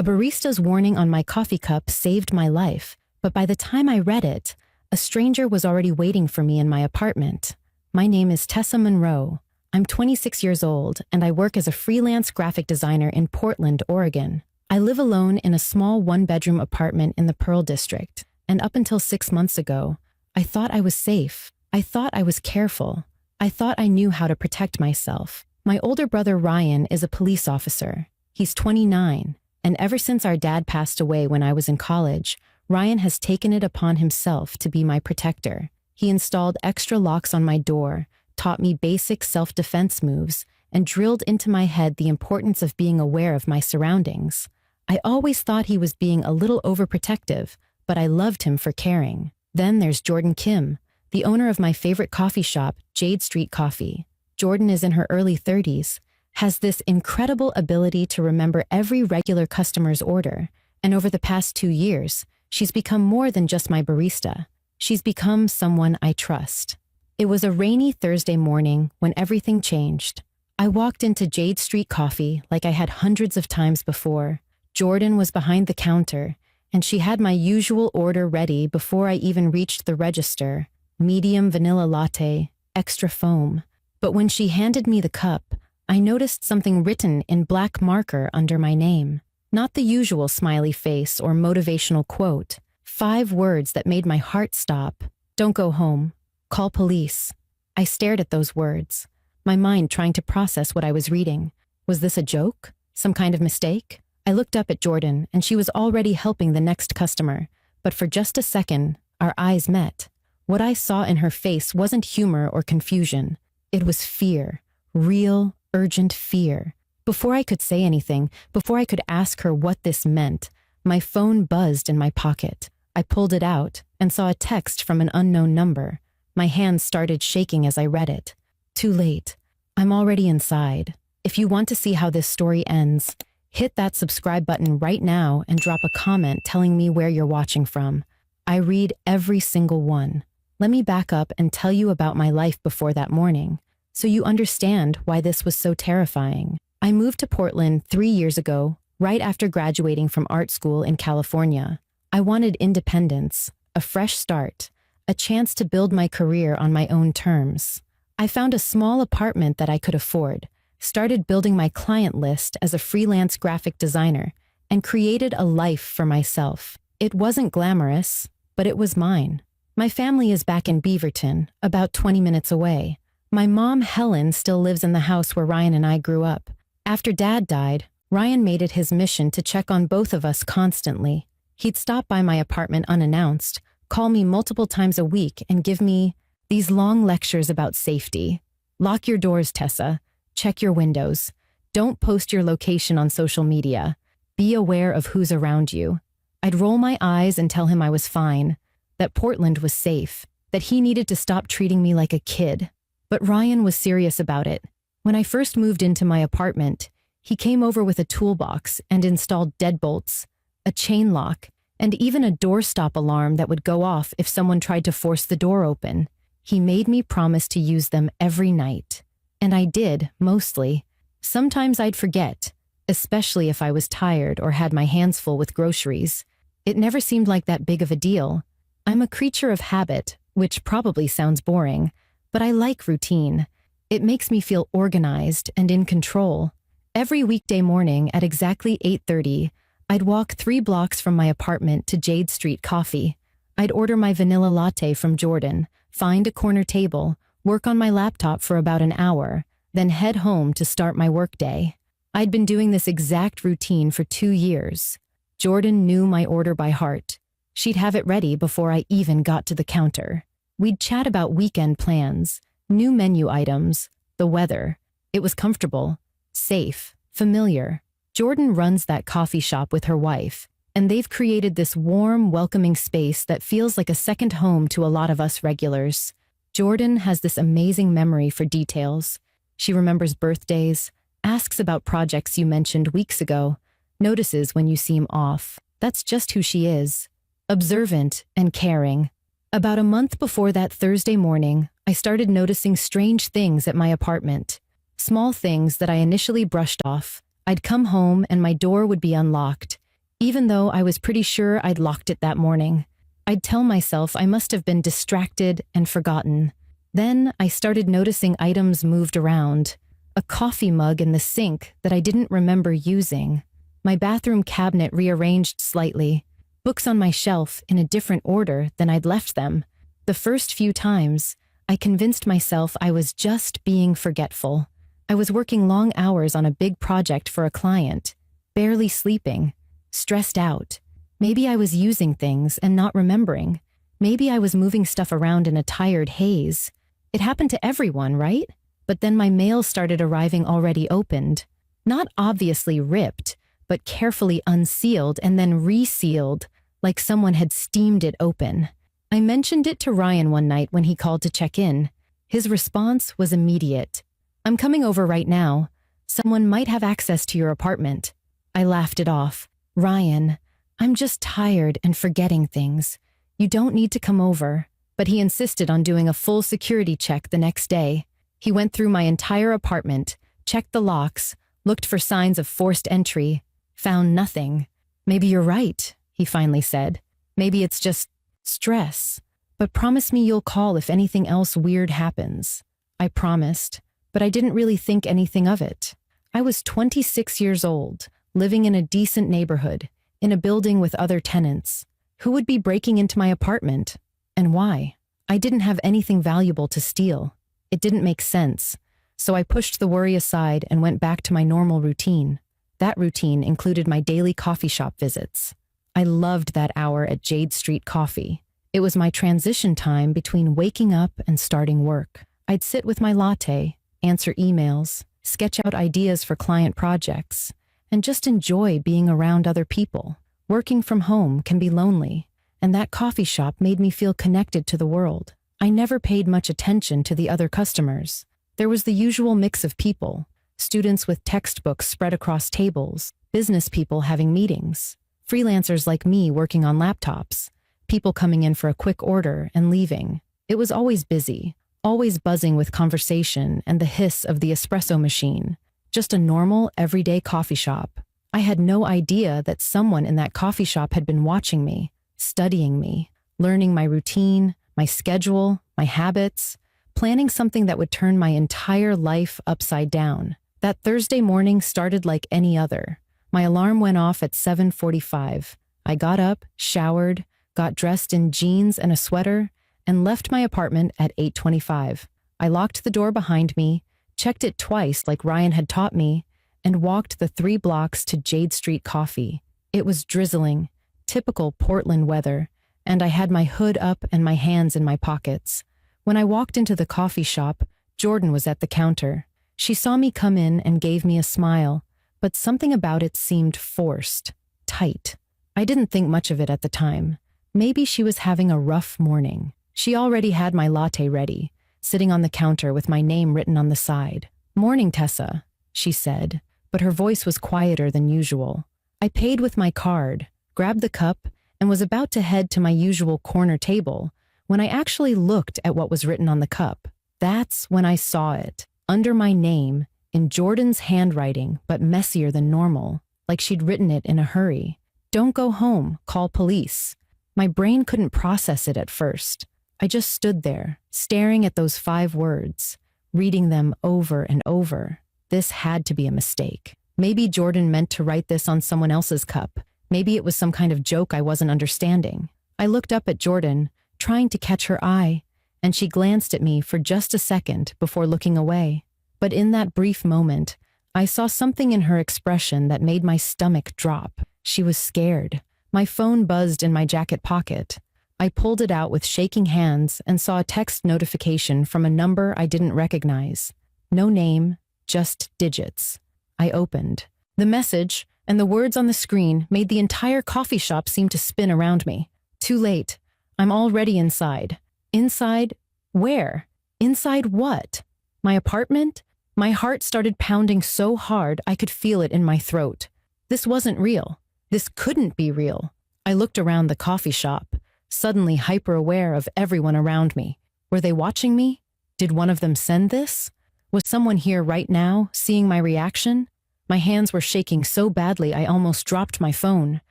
A barista's warning on my coffee cup saved my life, but by the time I read it, a stranger was already waiting for me in my apartment. My name is Tessa Monroe. I'm 26 years old, and I work as a freelance graphic designer in Portland, Oregon. I live alone in a small one-bedroom apartment in the Pearl District, and up until 6 months ago, I thought I was safe. I thought I was careful. I thought I knew how to protect myself. My older brother Ryan is a police officer. He's 29, and ever since our dad passed away when I was in college, Ryan has taken it upon himself to be my protector. He installed extra locks on my door, taught me basic self-defense moves, and drilled into my head the importance of being aware of my surroundings. I always thought he was being a little overprotective, but I loved him for caring. Then there's Jordan Kim, the owner of my favorite coffee shop, Jade Street Coffee. Jordan is in her early 30s, has this incredible ability to remember every regular customer's order, and over the past 2 years, she's become more than just my barista. She's become someone I trust. It was a rainy Thursday morning when everything changed. I walked into Jade Street Coffee like I had hundreds of times before. Jordan was behind the counter, and she had my usual order ready before I even reached the register: medium vanilla latte, extra foam. But when she handed me the cup, I noticed something written in black marker under my name. Not the usual smiley face or motivational quote. 5 words that made my heart stop. Don't go home. Call police. I stared at those words, my mind trying to process what I was reading. Was this a joke? Some kind of mistake? I looked up at Jordan, and she was already helping the next customer. But for just a second, our eyes met. What I saw in her face wasn't humor or confusion. It was fear. Real, urgent fear. Before I could say anything, before I could ask her what this meant, my phone buzzed in my pocket. I pulled it out and saw a text from an unknown number. My hands started shaking as I read it. Too late. I'm already inside. If you want to see how this story ends, hit that subscribe button right now and drop a comment telling me where you're watching from. I read every single one. Let me back up and tell you about my life before that morning, so you understand why this was so terrifying. I moved to Portland 3 years ago, right after graduating from art school in California. I wanted independence, a fresh start, a chance to build my career on my own terms. I found a small apartment that I could afford, started building my client list as a freelance graphic designer, and created a life for myself. It wasn't glamorous, but it was mine. My family is back in Beaverton, about 20 minutes away. My mom, Helen, still lives in the house where Ryan and I grew up. After Dad died, Ryan made it his mission to check on both of us constantly. He'd stop by my apartment unannounced, call me multiple times a week, and give me these long lectures about safety. Lock your doors, Tessa. Check your windows. Don't post your location on social media. Be aware of who's around you. I'd roll my eyes and tell him I was fine, that Portland was safe, that he needed to stop treating me like a kid. But Ryan was serious about it. When I first moved into my apartment, he came over with a toolbox and installed deadbolts, a chain lock, and even a doorstop alarm that would go off if someone tried to force the door open. He made me promise to use them every night. And I did, mostly. Sometimes I'd forget, especially if I was tired or had my hands full with groceries. It never seemed like that big of a deal. I'm a creature of habit, which probably sounds boring, but I like routine. It makes me feel organized and in control. Every weekday morning at exactly 8:30, I'd walk 3 blocks from my apartment to Jade Street Coffee. I'd order my vanilla latte from Jordan, find a corner table, work on my laptop for about an hour, then head home to start my workday. I'd been doing this exact routine for 2 years. Jordan knew my order by heart. She'd have it ready before I even got to the counter. We'd chat about weekend plans, new menu items, the weather. It was comfortable, safe, familiar. Jordan runs that coffee shop with her wife, and they've created this warm, welcoming space that feels like a second home to a lot of us regulars. Jordan has this amazing memory for details. She remembers birthdays, asks about projects you mentioned weeks ago, notices when you seem off. That's just who she is. Observant and caring. About a month before that Thursday morning, I started noticing strange things at my apartment. Small things that I initially brushed off. I'd come home and my door would be unlocked, even though I was pretty sure I'd locked it that morning. I'd tell myself I must have been distracted and forgotten. Then I started noticing items moved around. A coffee mug in the sink that I didn't remember using. My bathroom cabinet rearranged slightly. Books on my shelf in a different order than I'd left them. The first few times, I convinced myself I was just being forgetful. I was working long hours on a big project for a client, barely sleeping, stressed out. Maybe I was using things and not remembering. Maybe I was moving stuff around in a tired haze. It happened to everyone, right? But then my mail started arriving already opened. Not obviously ripped, but carefully unsealed and then resealed, like someone had steamed it open. I mentioned it to Ryan one night when he called to check in. His response was immediate. "I'm coming over right now. Someone might have access to your apartment." I laughed it off. "Ryan, I'm just tired and forgetting things. You don't need to come over." But he insisted on doing a full security check the next day. He went through my entire apartment, checked the locks, looked for signs of forced entry, found nothing. "Maybe you're right," he finally said. "Maybe it's just stress. But promise me you'll call if anything else weird happens." I promised, but I didn't really think anything of it. I was 26 years old, living in a decent neighborhood, in a building with other tenants. Who would be breaking into my apartment? And why? I didn't have anything valuable to steal. It didn't make sense, so I pushed the worry aside and went back to my normal routine. That routine included my daily coffee shop visits. I loved that hour at Jade Street Coffee. It was my transition time between waking up and starting work. I'd sit with my latte, answer emails, sketch out ideas for client projects, and just enjoy being around other people. Working from home can be lonely, and that coffee shop made me feel connected to the world. I never paid much attention to the other customers. There was the usual mix of people, students with textbooks spread across tables, business people having meetings, freelancers like me working on laptops, people coming in for a quick order and leaving. It was always busy, always buzzing with conversation and the hiss of the espresso machine. Just a normal, everyday coffee shop. I had no idea that someone in that coffee shop had been watching me, studying me, learning my routine, my schedule, my habits, planning something that would turn my entire life upside down. That Thursday morning started like any other. My alarm went off at 7:45. I got up, showered, got dressed in jeans and a sweater, and left my apartment at 8:25. I locked the door behind me, checked it twice like Ryan had taught me, and walked the 3 blocks to Jade Street Coffee. It was drizzling, typical Portland weather, and I had my hood up and my hands in my pockets. When I walked into the coffee shop, Jordan was at the counter. She saw me come in and gave me a smile, but something about it seemed forced, tight. I didn't think much of it at the time. Maybe she was having a rough morning. She already had my latte ready, sitting on the counter with my name written on the side. "Morning, Tessa," she said, but her voice was quieter than usual. I paid with my card, grabbed the cup, and was about to head to my usual corner table when I actually looked at what was written on the cup. That's when I saw it, under my name, in Jordan's handwriting, but messier than normal, like she'd written it in a hurry. "Don't go home, call police." My brain couldn't process it at first. I just stood there, staring at those 5 words, reading them over and over. This had to be a mistake. Maybe Jordan meant to write this on someone else's cup. Maybe it was some kind of joke I wasn't understanding. I looked up at Jordan, trying to catch her eye, and she glanced at me for just a second before looking away. But in that brief moment, I saw something in her expression that made my stomach drop. She was scared. My phone buzzed in my jacket pocket. I pulled it out with shaking hands and saw a text notification from a number I didn't recognize. No name, just digits. I opened. The message and the words on the screen made the entire coffee shop seem to spin around me. Too late. I'm already inside. Inside? Where? Inside what? My apartment? My heart started pounding so hard I could feel it in my throat. This wasn't real. This couldn't be real. I looked around the coffee shop, suddenly hyper-aware of everyone around me. Were they watching me? Did one of them send this? Was someone here right now, seeing my reaction? My hands were shaking so badly I almost dropped my phone.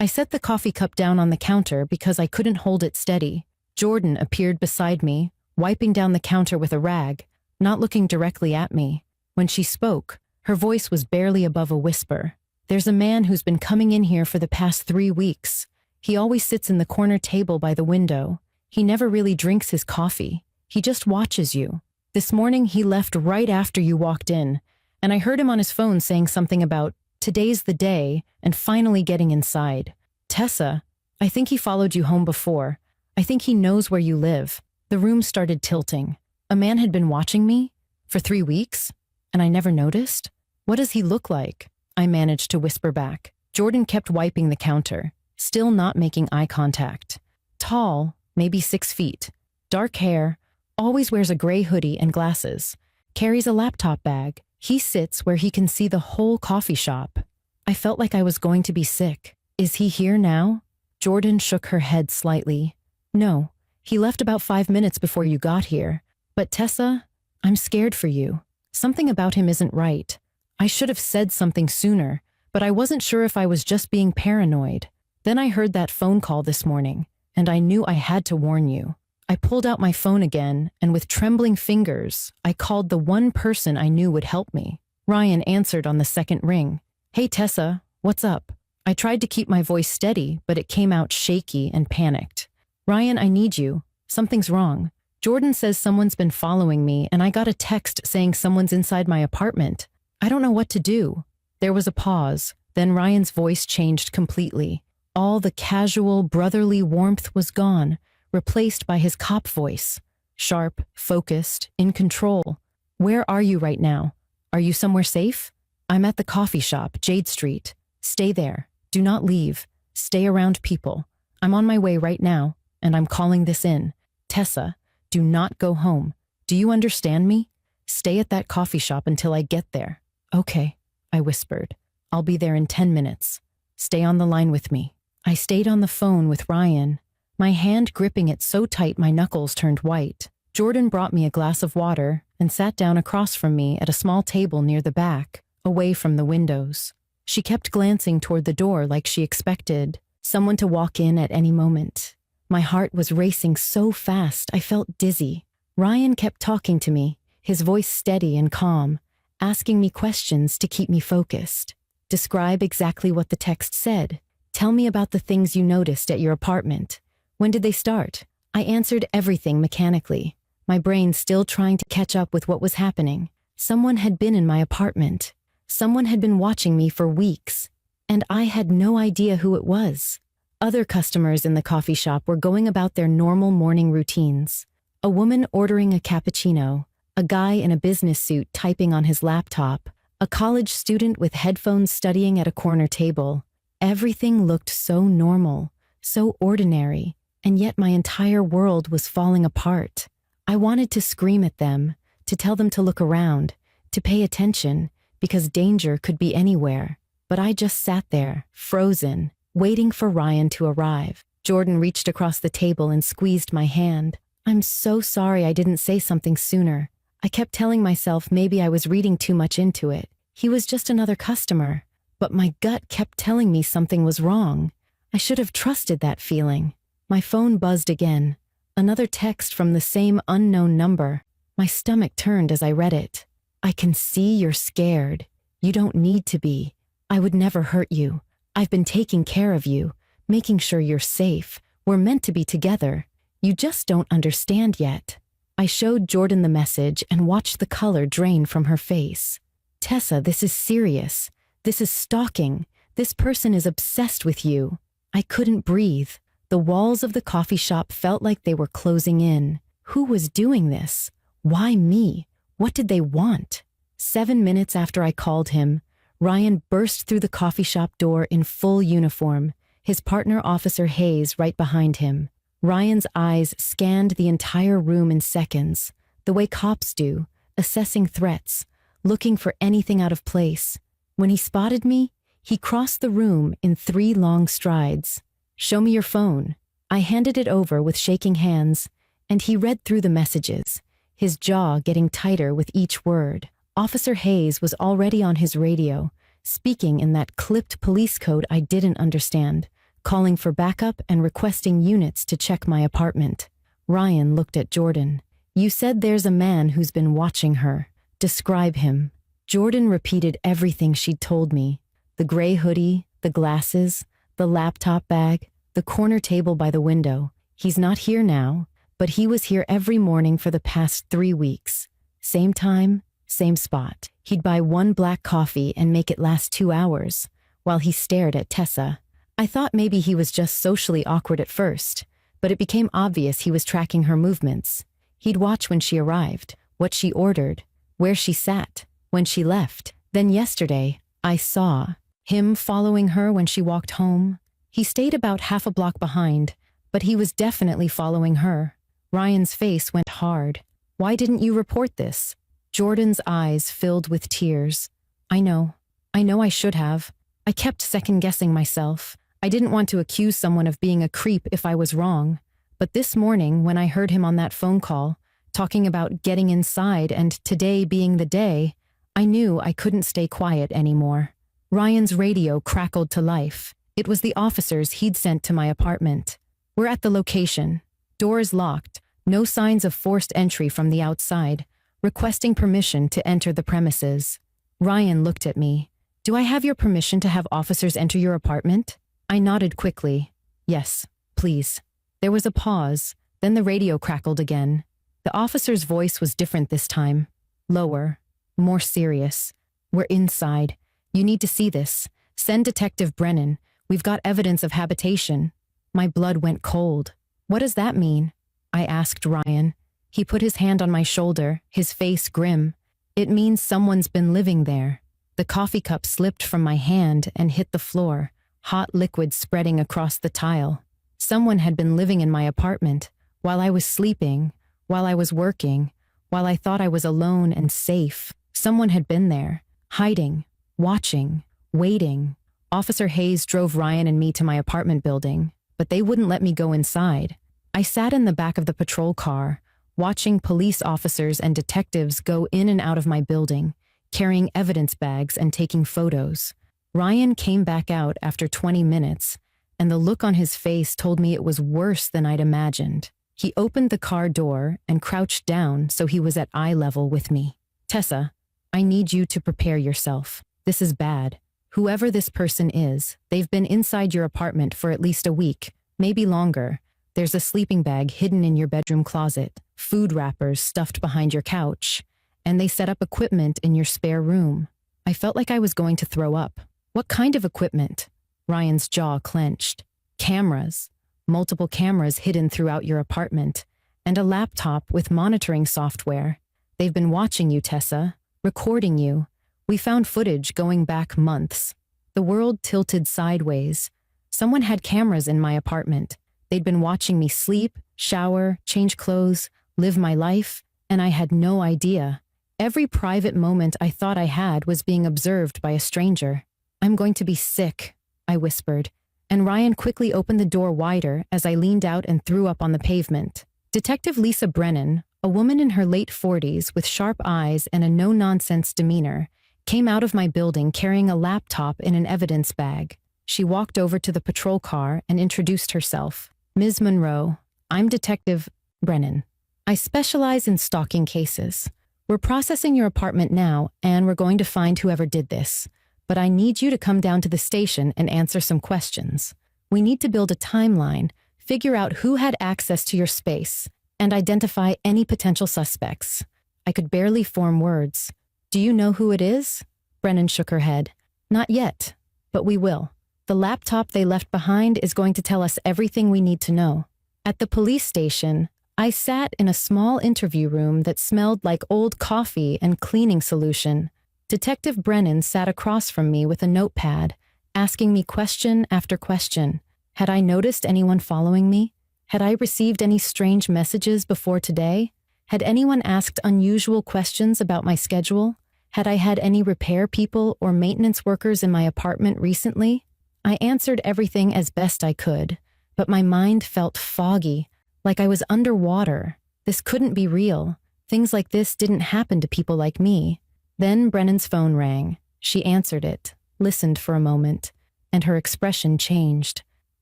I set the coffee cup down on the counter because I couldn't hold it steady. Jordan appeared beside me, wiping down the counter with a rag, not looking directly at me. When she spoke, her voice was barely above a whisper. There's a man who's been coming in here for the past 3 weeks. He always sits in the corner table by the window. He never really drinks his coffee. He just watches you. This morning he left right after you walked in, and I heard him on his phone saying something about today's the day and finally getting inside. Tessa, I think he followed you home before. I think he knows where you live. The room started tilting. A man had been watching me for 3 weeks, and I never noticed? What does he look like? I managed to whisper back. Jordan kept wiping the counter, still not making eye contact. Tall, maybe 6 feet. Dark hair, always wears a gray hoodie and glasses. Carries a laptop bag. He sits where he can see the whole coffee shop. I felt like I was going to be sick. Is he here now? Jordan shook her head slightly. No, he left about 5 minutes before you got here. But Tessa, I'm scared for you. Something about him isn't right. I should have said something sooner, but I wasn't sure if I was just being paranoid. Then I heard that phone call this morning, and I knew I had to warn you. I pulled out my phone again, and with trembling fingers, I called the one person I knew would help me. Ryan answered on the second ring. Hey Tessa, what's up? I tried to keep my voice steady, but it came out shaky and panicked. Ryan, I need you. Something's wrong. Jordan says someone's been following me, and I got a text saying someone's inside my apartment. I don't know what to do. There was a pause, then Ryan's voice changed completely. All the casual, brotherly warmth was gone, replaced by his cop voice. Sharp, focused, in control. Where are you right now? Are you somewhere safe? I'm at the coffee shop, Jade Street. Stay there. Do not leave. Stay around people. I'm on my way right now, and I'm calling this in. Tessa, do not go home. Do you understand me? Stay at that coffee shop until I get there. Okay, I whispered. I'll be there in 10 minutes. Stay on the line with me. I stayed on the phone with Ryan, my hand gripping it so tight my knuckles turned white. Jordan brought me a glass of water and sat down across from me at a small table near the back, away from the windows. She kept glancing toward the door like she expected someone to walk in at any moment. My heart was racing so fast I felt dizzy. Ryan kept talking to me, his voice steady and calm, asking me questions to keep me focused. Describe exactly what the text said. Tell me about the things you noticed at your apartment. When did they start? I answered everything mechanically, my brain still trying to catch up with what was happening. Someone had been in my apartment. Someone had been watching me for weeks, and I had no idea who it was. Other customers in the coffee shop were going about their normal morning routines. A woman ordering a cappuccino, a guy in a business suit typing on his laptop, a college student with headphones studying at a corner table. Everything looked so normal, so ordinary, and yet my entire world was falling apart. I wanted to scream at them, to tell them to look around, to pay attention, because danger could be anywhere. But I just sat there, frozen, waiting for Ryan to arrive. Jordan reached across the table and squeezed my hand. I'm so sorry I didn't say something sooner. I kept telling myself maybe I was reading too much into it. He was just another customer. But my gut kept telling me something was wrong. I should have trusted that feeling. My phone buzzed again. Another text from the same unknown number. My stomach turned as I read it. I can see you're scared. You don't need to be. I would never hurt you. I've been taking care of you, making sure you're safe. We're meant to be together. You just don't understand yet. I showed Jordan the message and watched the color drain from her face. Tessa, this is serious. This is stalking. This person is obsessed with you. I couldn't breathe. The walls of the coffee shop felt like they were closing in. Who was doing this? Why me? What did they want? 7 minutes after I called him, Ryan burst through the coffee shop door in full uniform, his partner Officer Hayes right behind him. Ryan's eyes scanned the entire room in seconds, the way cops do, assessing threats, looking for anything out of place. When he spotted me, he crossed the room in 3 long strides. Show me your phone. I handed it over with shaking hands, and he read through the messages, his jaw getting tighter with each word. Officer Hayes was already on his radio, speaking in that clipped police code I didn't understand, calling for backup and requesting units to check my apartment. Ryan looked at Jordan. You said there's a man who's been watching her. Describe him. Jordan repeated everything she'd told me. The gray hoodie, the glasses, the laptop bag, the corner table by the window. He's not here now, but he was here every morning for the past 3 weeks. Same time, same spot. He'd buy 1 black coffee and make it last 2 hours, while he stared at Tessa. I thought maybe he was just socially awkward at first, but it became obvious he was tracking her movements. He'd watch when she arrived, what she ordered, where she sat, when she left. Then yesterday, I saw him following her when she walked home. He stayed about half a block behind, but he was definitely following her. Ryan's face went hard. Why didn't you report this? Jordan's eyes filled with tears. I know I should have. I kept second-guessing myself. I didn't want to accuse someone of being a creep if I was wrong. But this morning, when I heard him on that phone call, talking about getting inside and today being the day, I knew I couldn't stay quiet anymore. Ryan's radio crackled to life. It was the officers he'd sent to my apartment. We're at the location. Doors locked, no signs of forced entry from the outside, requesting permission to enter the premises. Ryan looked at me. Do I have your permission to have officers enter your apartment? I nodded quickly. Yes, please. There was a pause, then the radio crackled again. The officer's voice was different this time. Lower, more serious. We're inside. You need to see this. Send Detective Brennan. We've got evidence of habitation. My blood went cold. What does that mean? I asked Ryan. He put his hand on my shoulder, his face grim. It means someone's been living there. The coffee cup slipped from my hand and hit the floor, hot liquid spreading across the tile. Someone had been living in my apartment, while I was sleeping, while I was working, while I thought I was alone and safe. Someone had been there, hiding, watching, waiting. Officer Hayes drove Ryan and me to my apartment building, but they wouldn't let me go inside. I sat in the back of the patrol car, watching police officers and detectives go in and out of my building, carrying evidence bags and taking photos. Ryan came back out after 20 minutes, and the look on his face told me it was worse than I'd imagined. He opened the car door and crouched down so he was at eye level with me. Tessa, I need you to prepare yourself. This is bad. Whoever this person is, they've been inside your apartment for at least a week, maybe longer. There's a sleeping bag hidden in your bedroom closet, food wrappers stuffed behind your couch, and they set up equipment in your spare room. I felt like I was going to throw up. What kind of equipment? Ryan's jaw clenched. Cameras. Multiple cameras hidden throughout your apartment, and a laptop with monitoring software. They've been watching you, Tessa, recording you. We found footage going back months. The world tilted sideways. Someone had cameras in my apartment. They'd been watching me sleep, shower, change clothes, live my life, and I had no idea. Every private moment I thought I had was being observed by a stranger. I'm going to be sick, I whispered, and Ryan quickly opened the door wider as I leaned out and threw up on the pavement. Detective Lisa Brennan, a woman in her late 40s with sharp eyes and a no-nonsense demeanor, came out of my building carrying a laptop in an evidence bag. She walked over to the patrol car and introduced herself. Ms. Monroe, I'm Detective Brennan. I specialize in stalking cases. We're processing your apartment now, and we're going to find whoever did this. But I need you to come down to the station and answer some questions. We need to build a timeline, figure out who had access to your space, and identify any potential suspects. I could barely form words. Do you know who it is? Brennan shook her head. Not yet, but we will. The laptop they left behind is going to tell us everything we need to know. At the police station, I sat in a small interview room that smelled like old coffee and cleaning solution. Detective Brennan sat across from me with a notepad, asking me question after question. Had I noticed anyone following me? Had I received any strange messages before today? Had anyone asked unusual questions about my schedule? Had I had any repair people or maintenance workers in my apartment recently? I answered everything as best I could, but my mind felt foggy, like I was underwater. This couldn't be real. Things like this didn't happen to people like me. Then Brennan's phone rang. She answered it, listened for a moment, and her expression changed.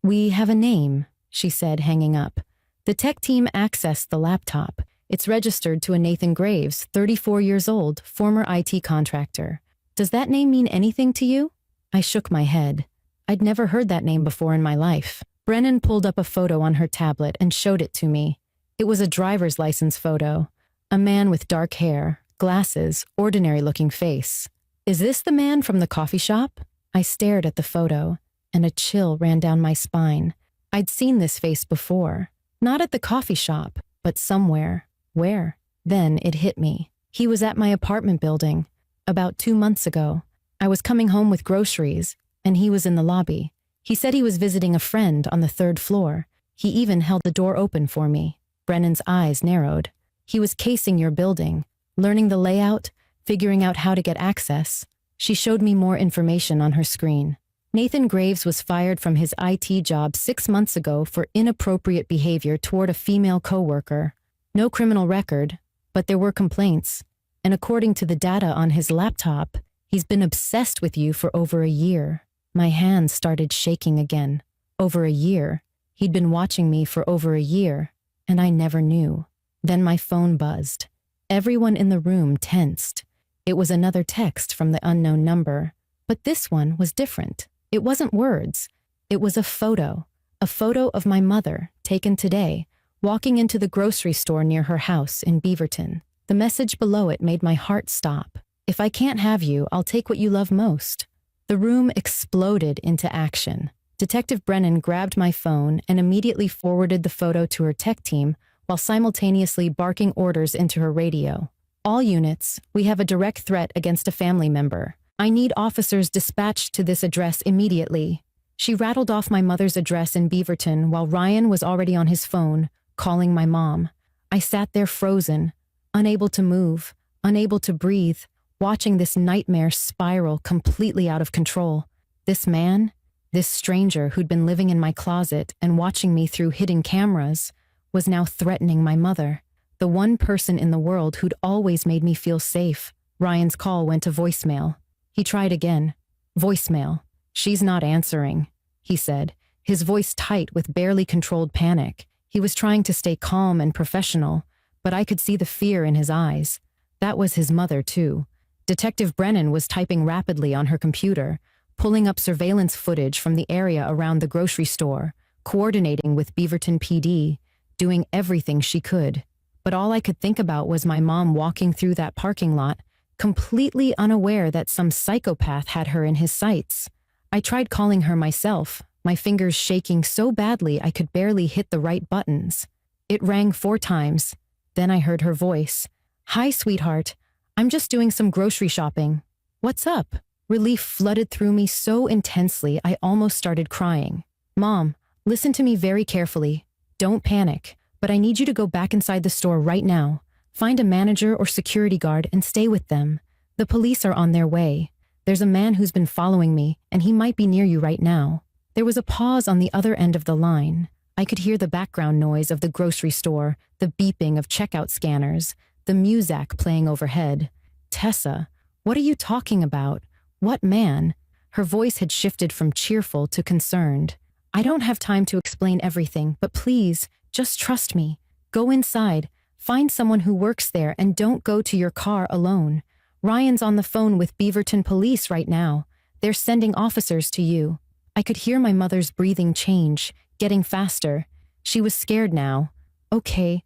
We have a name, she said, hanging up. The tech team accessed the laptop. It's registered to a Nathan Graves, 34 years old, former IT contractor. Does that name mean anything to you? I shook my head. I'd never heard that name before in my life. Brennan pulled up a photo on her tablet and showed it to me. It was a driver's license photo. A man with dark hair, glasses, ordinary-looking face. Is this the man from the coffee shop? I stared at the photo, and a chill ran down my spine. I'd seen this face before. Not at the coffee shop, but somewhere. Where? Then it hit me. He was at my apartment building. About 2 months ago. I was coming home with groceries, and he was in the lobby. He said he was visiting a friend on the 3rd floor. He even held the door open for me. Brennan's eyes narrowed. He was casing your building, learning the layout, figuring out how to get access. She showed me more information on her screen. Nathan Graves was fired from his IT job 6 months ago for inappropriate behavior toward a female coworker. No criminal record, but there were complaints. And according to the data on his laptop, he's been obsessed with you for over a year. My hands started shaking again. Over a year. He'd been watching me for over a year, and I never knew. Then my phone buzzed. Everyone in the room tensed. It was another text from the unknown number, but this one was different. It wasn't words. It was a photo of my mother, taken today, walking into the grocery store near her house in Beaverton. The message below it made my heart stop. If I can't have you, I'll take what you love most. The room exploded into action. Detective Brennan grabbed my phone and immediately forwarded the photo to her tech team while simultaneously barking orders into her radio. All units, we have a direct threat against a family member. I need officers dispatched to this address immediately. She rattled off my mother's address in Beaverton while Ryan was already on his phone, calling my mom. I sat there frozen, unable to move, unable to breathe, watching this nightmare spiral completely out of control. This man, this stranger who'd been living in my closet and watching me through hidden cameras, was now threatening my mother, the one person in the world who'd always made me feel safe. Ryan's call went to voicemail. He tried again. Voicemail. She's not answering, he said, his voice tight with barely controlled panic. He was trying to stay calm and professional, but I could see the fear in his eyes. That was his mother, too. Detective Brennan was typing rapidly on her computer, pulling up surveillance footage from the area around the grocery store, coordinating with Beaverton PD, doing everything she could. But all I could think about was my mom walking through that parking lot, completely unaware that some psychopath had her in his sights. I tried calling her myself, my fingers shaking so badly I could barely hit the right buttons. It rang 4 times. Then I heard her voice. "Hi, sweetheart. I'm just doing some grocery shopping." "What's up?" Relief flooded through me so intensely I almost started crying. "Mom, listen to me very carefully. Don't panic, but I need you to go back inside the store right now. Find a manager or security guard and stay with them. The police are on their way. There's a man who's been following me, and he might be near you right now." There was a pause on the other end of the line. I could hear the background noise of the grocery store, the beeping of checkout scanners, the music playing overhead. "Tessa, what are you talking about? What man?" Her voice had shifted from cheerful to concerned. "I don't have time to explain everything, but please, just trust me. Go inside, find someone who works there, and don't go to your car alone. Ryan's on the phone with Beaverton Police right now. They're sending officers to you." I could hear my mother's breathing change, getting faster. She was scared now. Okay,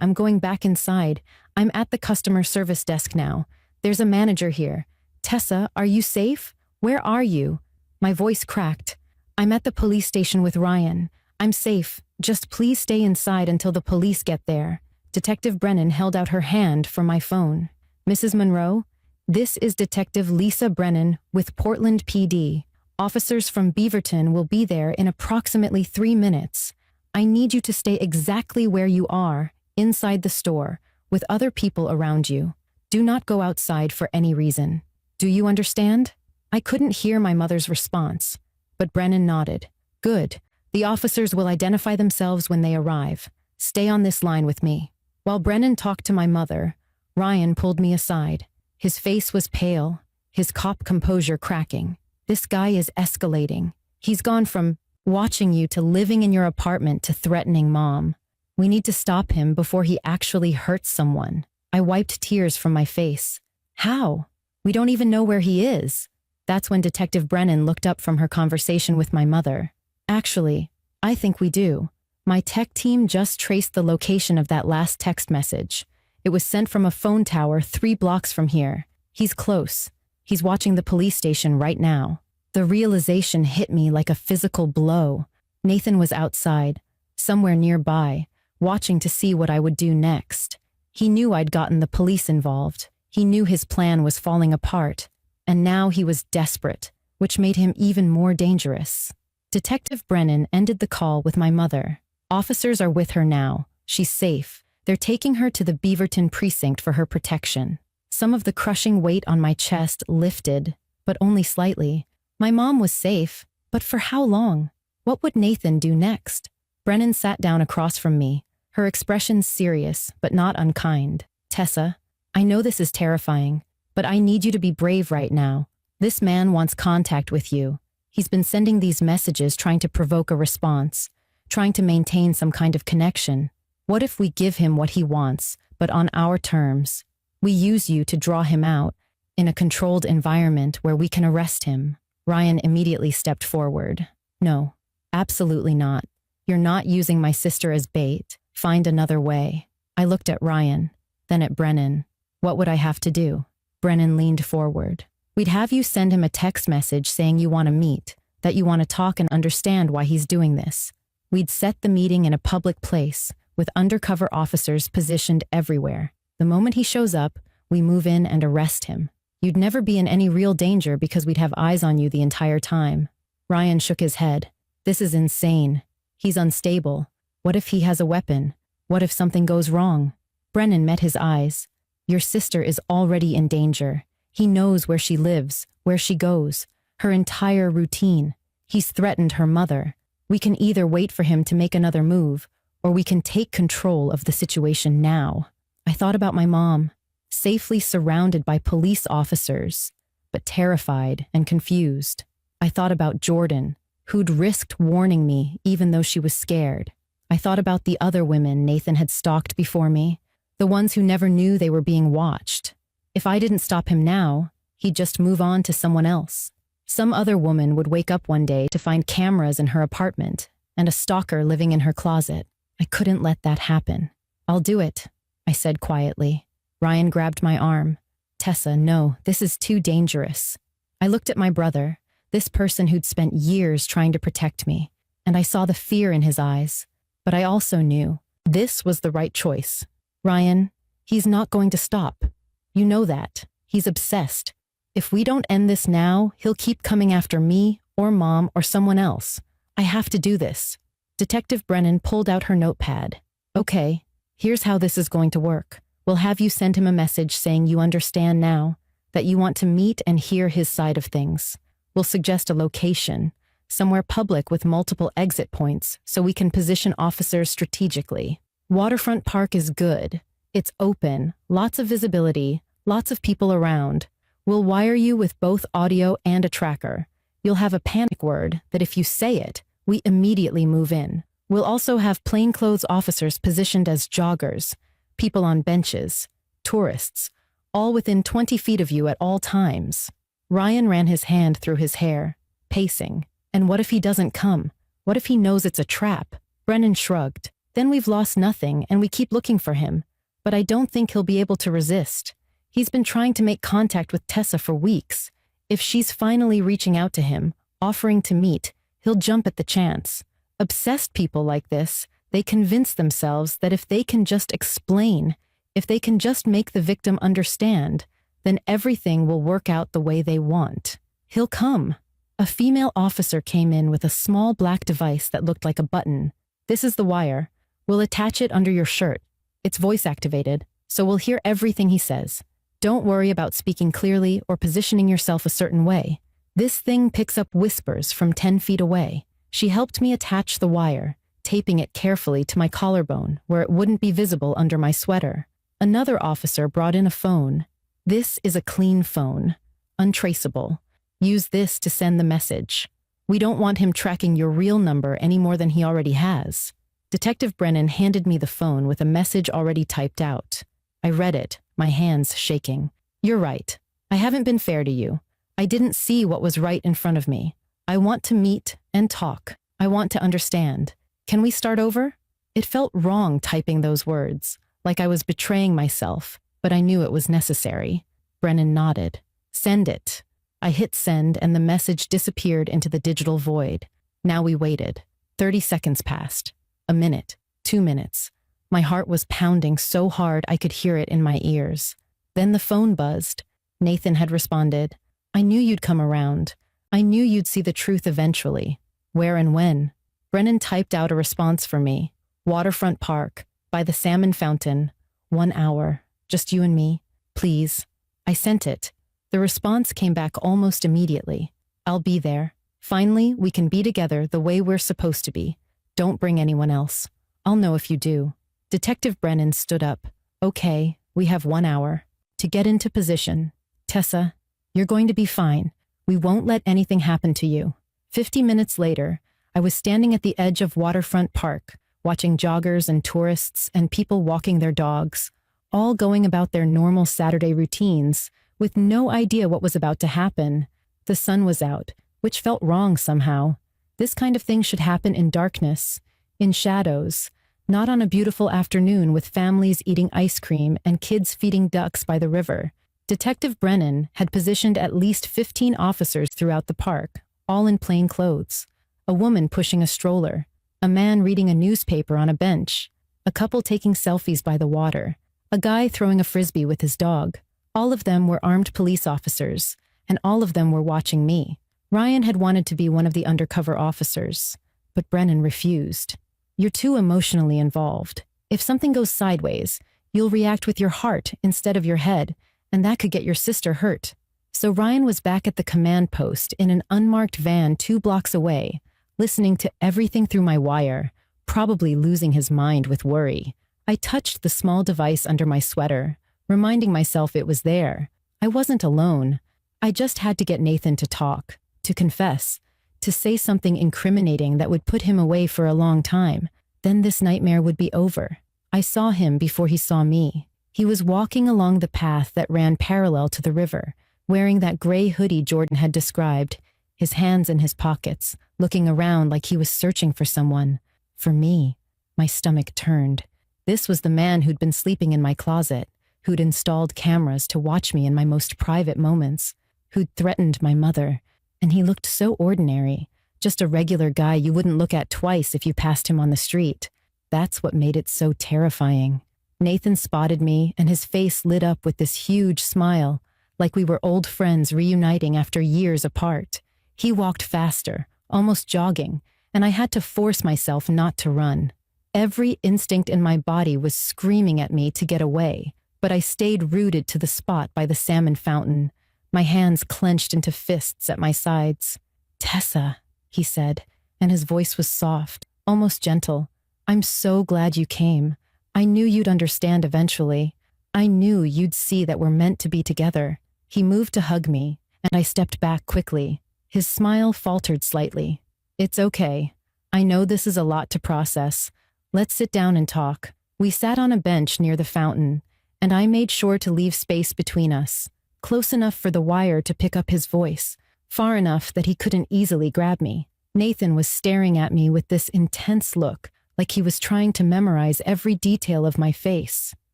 I'm going back inside. I'm at the customer service desk now. There's a manager here. Tessa, are you safe? Where are you?" My voice cracked. "I'm at the police station with Ryan. I'm safe. Just please stay inside until the police get there." Detective Brennan held out her hand for my phone. "Mrs. Monroe, this is Detective Lisa Brennan with Portland PD. Officers from Beaverton will be there in approximately 3 minutes. I need you to stay exactly where you are, inside the store, with other people around you. Do not go outside for any reason. Do you understand?" I couldn't hear my mother's response, but Brennan nodded. "Good. The officers will identify themselves when they arrive. Stay on this line with me." While Brennan talked to my mother, Ryan pulled me aside. His face was pale, his cop composure cracking. This guy is escalating. He's gone from watching you to living in your apartment to threatening mom. We need to stop him before he actually hurts someone. I wiped tears from my face. How? We don't even know where he is. That's when Detective Brennan looked up from her conversation with my mother. Actually, I think we do. My tech team just traced the location of that last text message. It was sent from a phone tower 3 blocks from here. He's close. He's watching the police station right now. The realization hit me like a physical blow. Nathan was outside, somewhere nearby, watching to see what I would do next. He knew I'd gotten the police involved. He knew his plan was falling apart. And now he was desperate, which made him even more dangerous. Detective Brennan ended the call with my mother. Officers are with her now. She's safe. They're taking her to the Beaverton precinct for her protection. Some of the crushing weight on my chest lifted, but only slightly. My mom was safe, but for how long? What would Nathan do next? Brennan sat down across from me, her expression serious, but not unkind. Tessa, I know this is terrifying, but I need you to be brave right now. This man wants contact with you. He's been sending these messages trying to provoke a response, trying to maintain some kind of connection. What if we give him what he wants, but on our terms? We use you to draw him out, in a controlled environment where we can arrest him. Ryan immediately stepped forward. No, absolutely not. You're not using my sister as bait. Find another way. I looked at Ryan, then at Brennan. What would I have to do? Brennan leaned forward. We'd have you send him a text message saying you want to meet, that you want to talk and understand why he's doing this. We'd set the meeting in a public place, with undercover officers positioned everywhere. The moment he shows up, we move in and arrest him. You'd never be in any real danger because we'd have eyes on you the entire time. Ryan shook his head. This is insane. He's unstable. What if he has a weapon? What if something goes wrong? Brennan met his eyes. Your sister is already in danger. He knows where she lives, where she goes, her entire routine. He's threatened her mother. We can either wait for him to make another move, or we can take control of the situation now. I thought about my mom, safely surrounded by police officers, but terrified and confused. I thought about Jordan, who'd risked warning me even though she was scared. I thought about the other women Nathan had stalked before me, the ones who never knew they were being watched. If I didn't stop him now, he'd just move on to someone else. Some other woman would wake up one day to find cameras in her apartment and a stalker living in her closet. I couldn't let that happen. I'll do it, I said quietly. Ryan grabbed my arm. Tessa, no, this is too dangerous. I looked at my brother, this person who'd spent years trying to protect me, and I saw the fear in his eyes. But I also knew this was the right choice. Ryan, he's not going to stop. You know that. He's obsessed. If we don't end this now, he'll keep coming after me or mom or someone else. I have to do this. Detective Brennan pulled out her notepad. Okay, here's how this is going to work. We'll have you send him a message saying you understand now, that you want to meet and hear his side of things. We'll suggest a location, somewhere public with multiple exit points so we can position officers strategically. Waterfront Park is good. It's open, lots of visibility, lots of people around. We'll wire you with both audio and a tracker. You'll have a panic word that if you say it, we immediately move in. We'll also have plainclothes officers positioned as joggers, people on benches, tourists, all within 20 feet of you at all times. Ryan ran his hand through his hair, pacing. And what if he doesn't come? What if he knows it's a trap? Brennan shrugged. Then we've lost nothing and we keep looking for him. But I don't think he'll be able to resist. He's been trying to make contact with Tessa for weeks. If she's finally reaching out to him, offering to meet, he'll jump at the chance. Obsessed people like this, they convince themselves that if they can just explain, if they can just make the victim understand, then everything will work out the way they want. He'll come. A female officer came in with a small black device that looked like a button. This is the wire. We'll attach it under your shirt. It's voice activated, so we'll hear everything he says. Don't worry about speaking clearly or positioning yourself a certain way. This thing picks up whispers from 10 feet away. She helped me attach the wire, taping it carefully to my collarbone where it wouldn't be visible under my sweater. Another officer brought in a phone. This is a clean phone, untraceable. Use this to send the message. We don't want him tracking your real number any more than he already has. Detective Brennan handed me the phone with a message already typed out. I read it, my hands shaking. You're right. I haven't been fair to you. I didn't see what was right in front of me. I want to meet and talk. I want to understand. Can we start over? It felt wrong typing those words, like I was betraying myself, but I knew it was necessary. Brennan nodded. Send it. I hit send and the message disappeared into the digital void. Now we waited. 30 seconds passed. A minute. 2 minutes. My heart was pounding so hard I could hear it in my ears. Then the phone buzzed. Nathan had responded. I knew you'd come around. I knew you'd see the truth eventually. Where and when? Brennan typed out a response for me. Waterfront Park, by the salmon fountain. 1 hour. Just you and me. Please. I sent it. The response came back almost immediately. I'll be there. Finally, we can be together the way we're supposed to be. Don't bring anyone else. I'll know if you do. Detective Brennan stood up. Okay, we have 1 hour. To get into position. Tessa, you're going to be fine. We won't let anything happen to you. 50 minutes later, I was standing at the edge of Waterfront Park, watching joggers and tourists and people walking their dogs, all going about their normal Saturday routines, with no idea what was about to happen. The sun was out, which felt wrong somehow. This kind of thing should happen in darkness, in shadows, not on a beautiful afternoon with families eating ice cream and kids feeding ducks by the river. Detective Brennan had positioned at least 15 officers throughout the park, all in plain clothes. A woman pushing a stroller, a man reading a newspaper on a bench, a couple taking selfies by the water, a guy throwing a frisbee with his dog. All of them were armed police officers, and all of them were watching me. Ryan had wanted to be one of the undercover officers, but Brennan refused. You're too emotionally involved. If something goes sideways, you'll react with your heart instead of your head, and that could get your sister hurt. So Ryan was back at the command post in an unmarked van 2 blocks away, listening to everything through my wire, probably losing his mind with worry. I touched the small device under my sweater, reminding myself it was there. I wasn't alone. I just had to get Nathan to talk, to confess, to say something incriminating that would put him away for a long time. Then this nightmare would be over. I saw him before he saw me. He was walking along the path that ran parallel to the river, wearing that gray hoodie Jordan had described, his hands in his pockets, looking around like he was searching for someone. For me. My stomach turned. This was the man who'd been sleeping in my closet, who'd installed cameras to watch me in my most private moments, who'd threatened my mother. And he looked so ordinary, just a regular guy you wouldn't look at twice if you passed him on the street. That's what made it so terrifying. Nathan spotted me, and his face lit up with this huge smile, like we were old friends reuniting after years apart. He walked faster, almost jogging, and I had to force myself not to run. Every instinct in my body was screaming at me to get away, but I stayed rooted to the spot by the salmon fountain, my hands clenched into fists at my sides. Tessa, he said, and his voice was soft, almost gentle. I'm so glad you came. I knew you'd understand eventually. I knew you'd see that we're meant to be together. He moved to hug me, and I stepped back quickly. His smile faltered slightly. It's okay. I know this is a lot to process. Let's sit down and talk. We sat on a bench near the fountain, and I made sure to leave space between us, close enough for the wire to pick up his voice, far enough that he couldn't easily grab me. Nathan was staring at me with this intense look, like he was trying to memorize every detail of my face.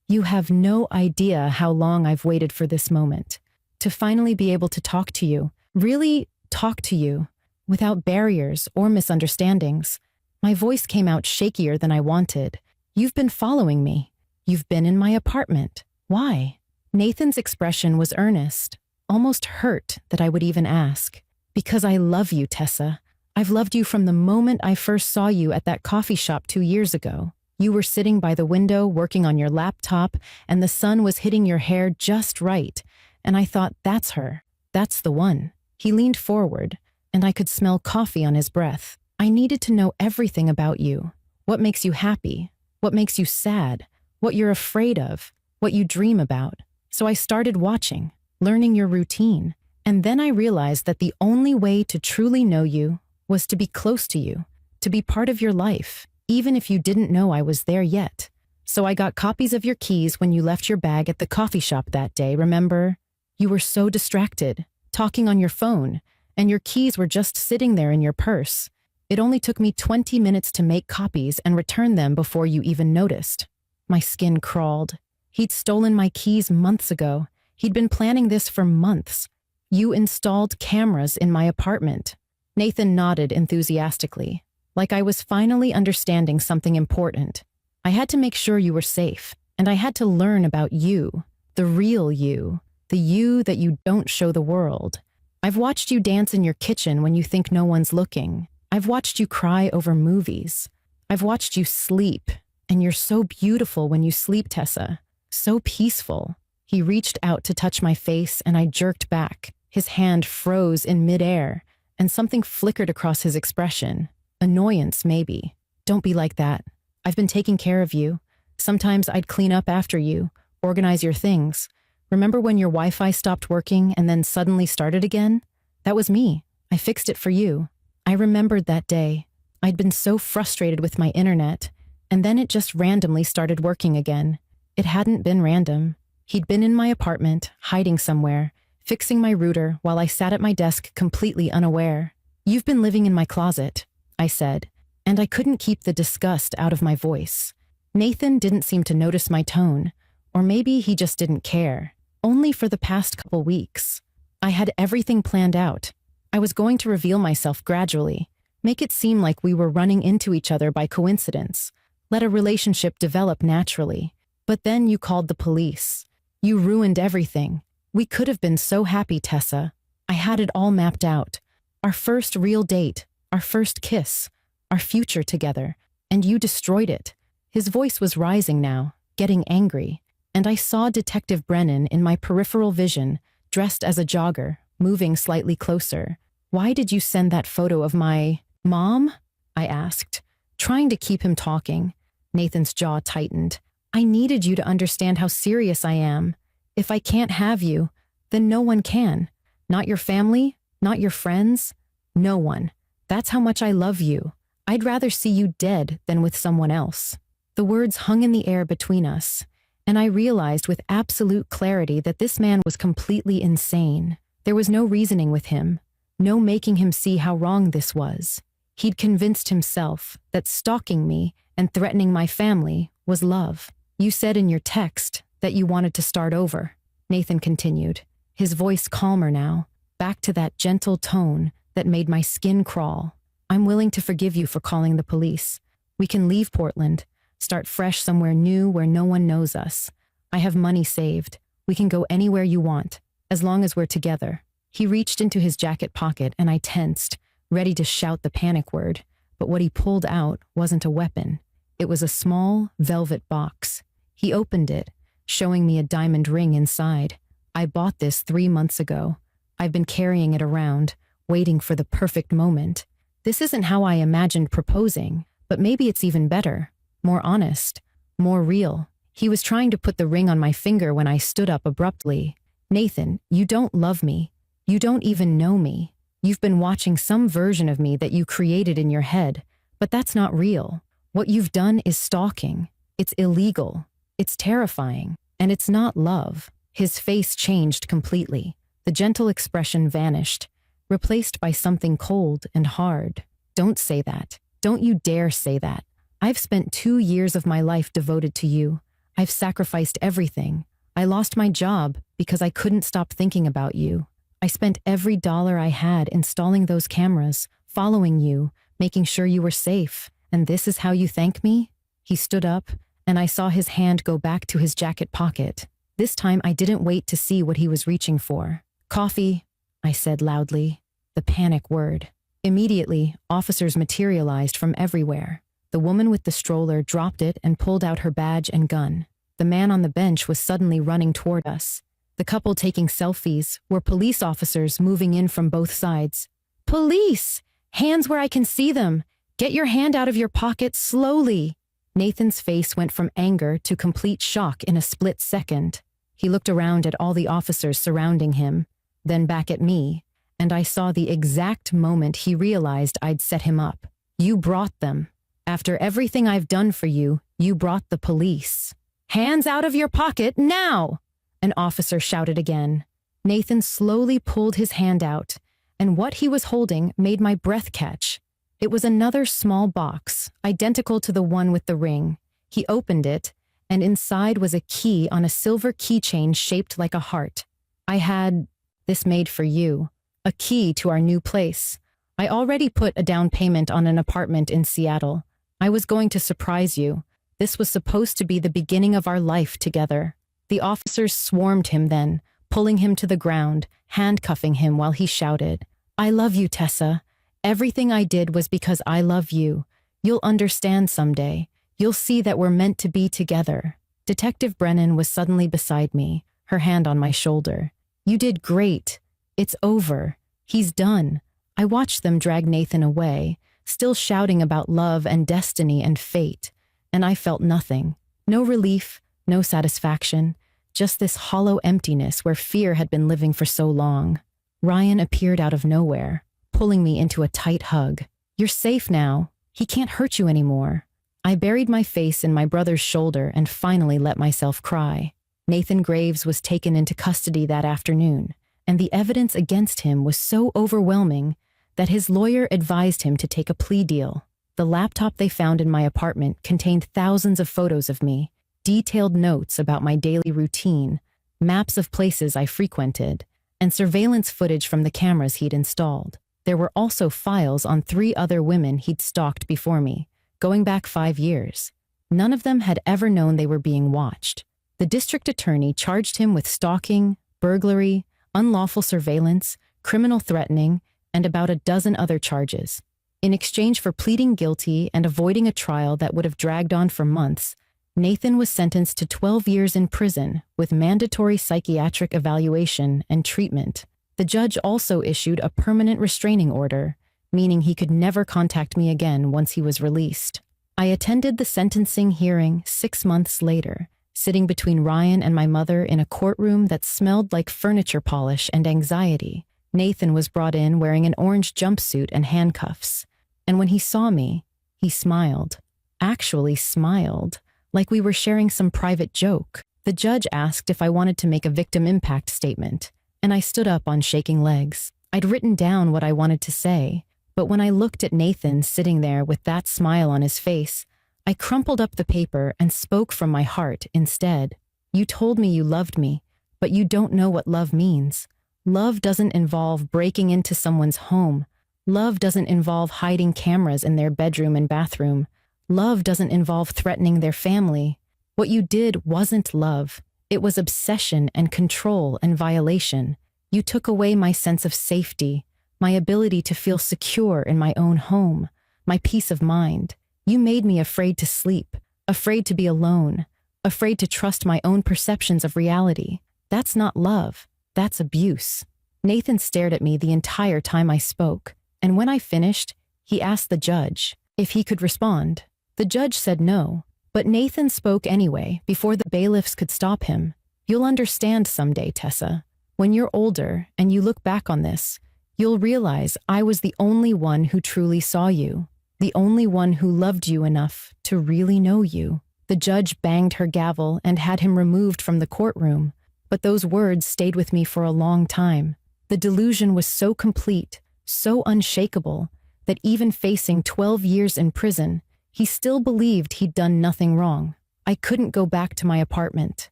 You have no idea how long I've waited for this moment. To finally be able to talk to you, really talk to you, without barriers or misunderstandings. My voice came out shakier than I wanted. You've been following me. You've been in my apartment. Why? Nathan's expression was earnest, almost hurt that I would even ask. Because I love you, Tessa. I've loved you from the moment I first saw you at that coffee shop 2 years ago. You were sitting by the window working on your laptop, and the sun was hitting your hair just right. And I thought, that's her. That's the one. He leaned forward, and I could smell coffee on his breath. I needed to know everything about you. What makes you happy? What makes you sad? What you're afraid of? What you dream about? So I started watching, learning your routine. And then I realized that the only way to truly know you was to be close to you, to be part of your life, even if you didn't know I was there yet. So I got copies of your keys when you left your bag at the coffee shop that day, remember? You were so distracted, talking on your phone, and your keys were just sitting there in your purse. It only took me 20 minutes to make copies and return them before you even noticed. My skin crawled. He'd stolen my keys months ago. He'd been planning this for months. You installed cameras in my apartment. Nathan nodded enthusiastically, like I was finally understanding something important. I had to make sure you were safe, and I had to learn about you, the real you, the you that you don't show the world. I've watched you dance in your kitchen when you think no one's looking. I've watched you cry over movies. I've watched you sleep, and you're so beautiful when you sleep, Tessa. So peaceful. He reached out to touch my face, and I jerked back. His hand froze in midair, and something flickered across his expression. Annoyance, maybe. Don't be like that. I've been taking care of you. Sometimes I'd clean up after you, organize your things. Remember when your Wi-Fi stopped working and then suddenly started again? That was me. I fixed it for you. I remembered that day. I'd been so frustrated with my internet, and then it just randomly started working again. It hadn't been random. He'd been in my apartment, hiding somewhere, fixing my router while I sat at my desk completely unaware. You've been living in my closet, I said, and I couldn't keep the disgust out of my voice. Nathan didn't seem to notice my tone, or maybe he just didn't care. Only for the past couple weeks. I had everything planned out. I was going to reveal myself gradually, make it seem like we were running into each other by coincidence, let a relationship develop naturally. But then you called the police. You ruined everything. We could have been so happy, Tessa. I had it all mapped out. Our first real date, our first kiss, our future together, and you destroyed it. His voice was rising now, getting angry, and I saw Detective Brennan in my peripheral vision, dressed as a jogger, moving slightly closer. Why did you send that photo of my mom? I asked, trying to keep him talking. Nathan's jaw tightened. I needed you to understand how serious I am. If I can't have you, then no one can. Not your family, not your friends, no one. That's how much I love you. I'd rather see you dead than with someone else. The words hung in the air between us, and I realized with absolute clarity that this man was completely insane. There was no reasoning with him, no making him see how wrong this was. He'd convinced himself that stalking me and threatening my family was love. You said in your text that you wanted to start over, Nathan continued, his voice calmer now, back to that gentle tone that made my skin crawl. I'm willing to forgive you for calling the police. We can leave Portland, start fresh somewhere new where no one knows us. I have money saved. We can go anywhere you want, as long as we're together. He reached into his jacket pocket and I tensed, ready to shout the panic word. But what he pulled out wasn't a weapon. It was a small, velvet box. He opened it, showing me a diamond ring inside. I bought this 3 months ago. I've been carrying it around, waiting for the perfect moment. This isn't how I imagined proposing, but maybe it's even better, more honest, more real. He was trying to put the ring on my finger when I stood up abruptly. Nathan, you don't love me. You don't even know me. You've been watching some version of me that you created in your head, but that's not real. What you've done is stalking. It's illegal. It's terrifying. And it's not love. His face changed completely. The gentle expression vanished, replaced by something cold and hard. Don't say that. Don't you dare say that. I've spent 2 years of my life devoted to you. I've sacrificed everything. I lost my job because I couldn't stop thinking about you. I spent every dollar I had installing those cameras, following you, making sure you were safe. And this is how you thank me? He stood up, and I saw his hand go back to his jacket pocket. This time I didn't wait to see what he was reaching for. Coffee, I said loudly, the panic word. Immediately, officers materialized from everywhere. The woman with the stroller dropped it and pulled out her badge and gun. The man on the bench was suddenly running toward us. The couple taking selfies were police officers moving in from both sides. Police! Hands where I can see them! Get your hand out of your pocket slowly! Nathan's face went from anger to complete shock in a split second. He looked around at all the officers surrounding him, then back at me, and I saw the exact moment he realized I'd set him up. You brought them. After everything I've done for you, you brought the police. Hands out of your pocket, now! An officer shouted again. Nathan slowly pulled his hand out, and what he was holding made my breath catch. It was another small box, identical to the one with the ring. He opened it, and inside was a key on a silver keychain shaped like a heart. I had this made for you, a key to our new place. I already put a down payment on an apartment in Seattle. I was going to surprise you. This was supposed to be the beginning of our life together. The officers swarmed him then, pulling him to the ground, handcuffing him while he shouted, I love you, Tessa. Everything I did was because I love you. You'll understand someday. You'll see that we're meant to be together. Detective Brennan was suddenly beside me, her hand on my shoulder. You did great. It's over. He's done. I watched them drag Nathan away, still shouting about love and destiny and fate, and I felt nothing. No relief, no satisfaction, just this hollow emptiness where fear had been living for so long. Ryan appeared out of nowhere, pulling me into a tight hug. You're safe now. He can't hurt you anymore. I buried my face in my brother's shoulder and finally let myself cry. Nathan Graves was taken into custody that afternoon, and the evidence against him was so overwhelming that his lawyer advised him to take a plea deal. The laptop they found in my apartment contained thousands of photos of me, detailed notes about my daily routine, maps of places I frequented, and surveillance footage from the cameras he'd installed. There were also files on 3 other women he'd stalked before me, going back 5 years. None of them had ever known they were being watched. The district attorney charged him with stalking, burglary, unlawful surveillance, criminal threatening, and about a dozen other charges. In exchange for pleading guilty and avoiding a trial that would have dragged on for months, Nathan was sentenced to 12 years in prison with mandatory psychiatric evaluation and treatment. The judge also issued a permanent restraining order, meaning he could never contact me again once he was released. I attended the sentencing hearing 6 months later, sitting between Ryan and my mother in a courtroom that smelled like furniture polish and anxiety. Nathan was brought in wearing an orange jumpsuit and handcuffs, and when he saw me, he smiled. Actually smiled, like we were sharing some private joke. The judge asked if I wanted to make a victim impact statement, and I stood up on shaking legs. I'd written down what I wanted to say, but when I looked at Nathan sitting there with that smile on his face, I crumpled up the paper and spoke from my heart instead. You told me you loved me, but you don't know what love means. Love doesn't involve breaking into someone's home. Love doesn't involve hiding cameras in their bedroom and bathroom. Love doesn't involve threatening their family. What you did wasn't love. It was obsession and control and violation. You took away my sense of safety, my ability to feel secure in my own home, my peace of mind. You made me afraid to sleep, afraid to be alone, afraid to trust my own perceptions of reality. That's not love. That's abuse. Nathan stared at me the entire time I spoke, and when I finished, he asked the judge if he could respond. The judge said no, but Nathan spoke anyway before the bailiffs could stop him. You'll understand someday, Tessa. When you're older and you look back on this, you'll realize I was the only one who truly saw you, the only one who loved you enough to really know you. The judge banged her gavel and had him removed from the courtroom, but those words stayed with me for a long time. The delusion was so complete, so unshakable, that even facing 12 years in prison, he still believed he'd done nothing wrong. I couldn't go back to my apartment.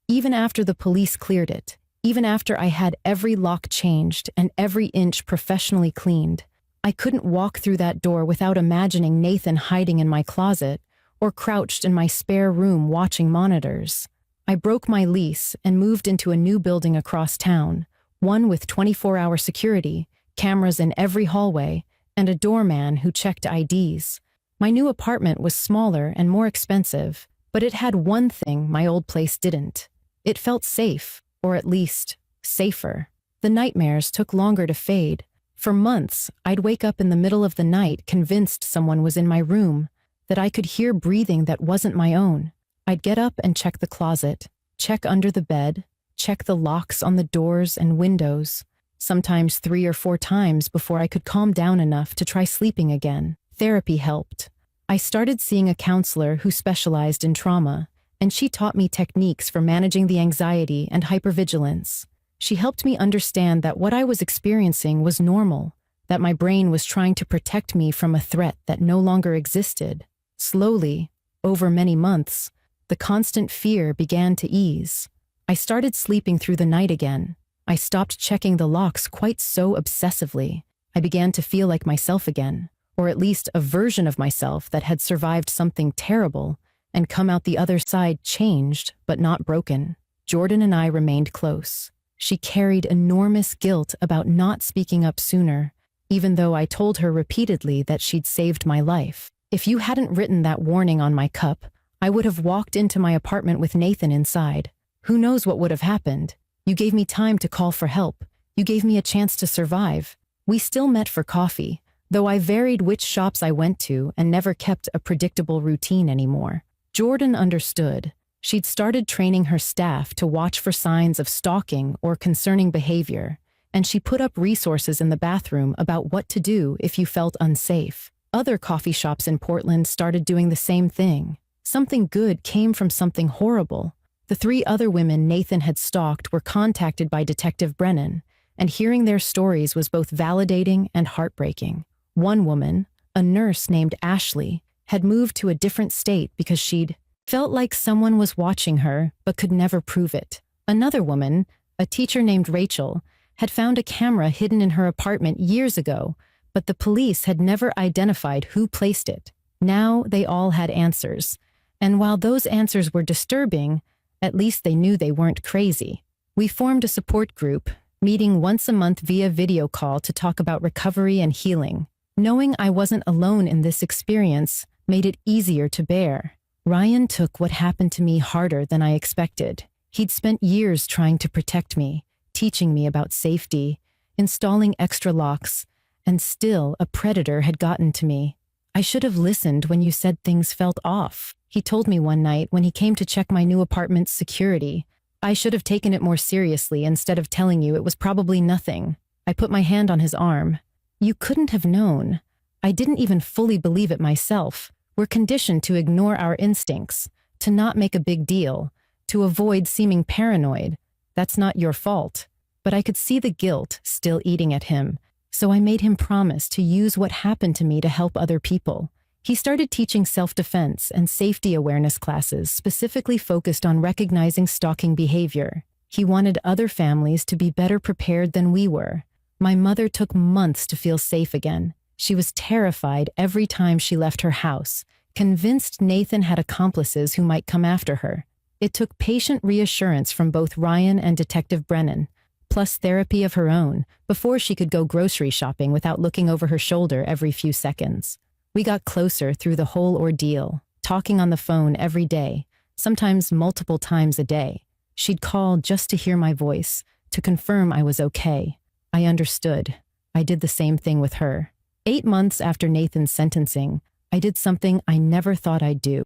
Even after the police cleared it, even after I had every lock changed and every inch professionally cleaned, I couldn't walk through that door without imagining Nathan hiding in my closet or crouched in my spare room watching monitors. I broke my lease and moved into a new building across town, one with 24-hour security, cameras in every hallway, and a doorman who checked IDs. My new apartment was smaller and more expensive, but it had one thing my old place didn't. It felt safe, or at least, safer. The nightmares took longer to fade. For months, I'd wake up in the middle of the night convinced someone was in my room, that I could hear breathing that wasn't my own. I'd get up and check the closet, check under the bed, check the locks on the doors and windows. sometimes 3 or 4 times before I could calm down enough to try sleeping again. Therapy helped. I started seeing a counselor who specialized in trauma, and she taught me techniques for managing the anxiety and hypervigilance. She helped me understand that what I was experiencing was normal, that my brain was trying to protect me from a threat that no longer existed. Slowly, over many months, the constant fear began to ease. I started sleeping through the night again. I stopped checking the locks quite so obsessively. I began to feel like myself again, or at least a version of myself that had survived something terrible and come out the other side changed, but not broken. Jordan and I remained close. She carried enormous guilt about not speaking up sooner, even though I told her repeatedly that she'd saved my life. If you hadn't written that warning on my cup, I would have walked into my apartment with Nathan inside. Who knows what would have happened? You gave me time to call for help. You gave me a chance to survive. We still met for coffee, though I varied which shops I went to and never kept a predictable routine anymore. Jordan understood. She'd started training her staff to watch for signs of stalking or concerning behavior, and she put up resources in the bathroom about what to do if you felt unsafe. Other coffee shops in Portland started doing the same thing. Something good came from something horrible. The 3 other women Nathan had stalked were contacted by Detective Brennan, and hearing their stories was both validating and heartbreaking. One woman, a nurse named Ashley, had moved to a different state because she'd felt like someone was watching her but could never prove it. Another woman, a teacher named Rachel, had found a camera hidden in her apartment years ago, but the police had never identified who placed it. Now they all had answers, and while those answers were disturbing, at least they knew they weren't crazy. We formed a support group, meeting once a month via video call to talk about recovery and healing. Knowing I wasn't alone in this experience made it easier to bear. Ryan took what happened to me harder than I expected. He'd spent years trying to protect me, teaching me about safety, installing extra locks, and still a predator had gotten to me. I should have listened when you said things felt off, he told me one night when he came to check my new apartment's security. I should have taken it more seriously instead of telling you it was probably nothing. I put my hand on his arm. You couldn't have known. I didn't even fully believe it myself. We're conditioned to ignore our instincts, to not make a big deal, to avoid seeming paranoid. That's not your fault. But I could see the guilt still eating at him, so I made him promise to use what happened to me to help other people. He started teaching self-defense and safety awareness classes specifically focused on recognizing stalking behavior. He wanted other families to be better prepared than we were. My mother took months to feel safe again. She was terrified every time she left her house, convinced Nathan had accomplices who might come after her. It took patient reassurance from both Ryan and Detective Brennan, plus therapy of her own, before she could go grocery shopping without looking over her shoulder every few seconds. We got closer through the whole ordeal, talking on the phone every day, sometimes multiple times a day. She'd call just to hear my voice, to confirm I was okay. I understood. I did the same thing with her. 8 months after Nathan's sentencing, I did something I never thought I'd do.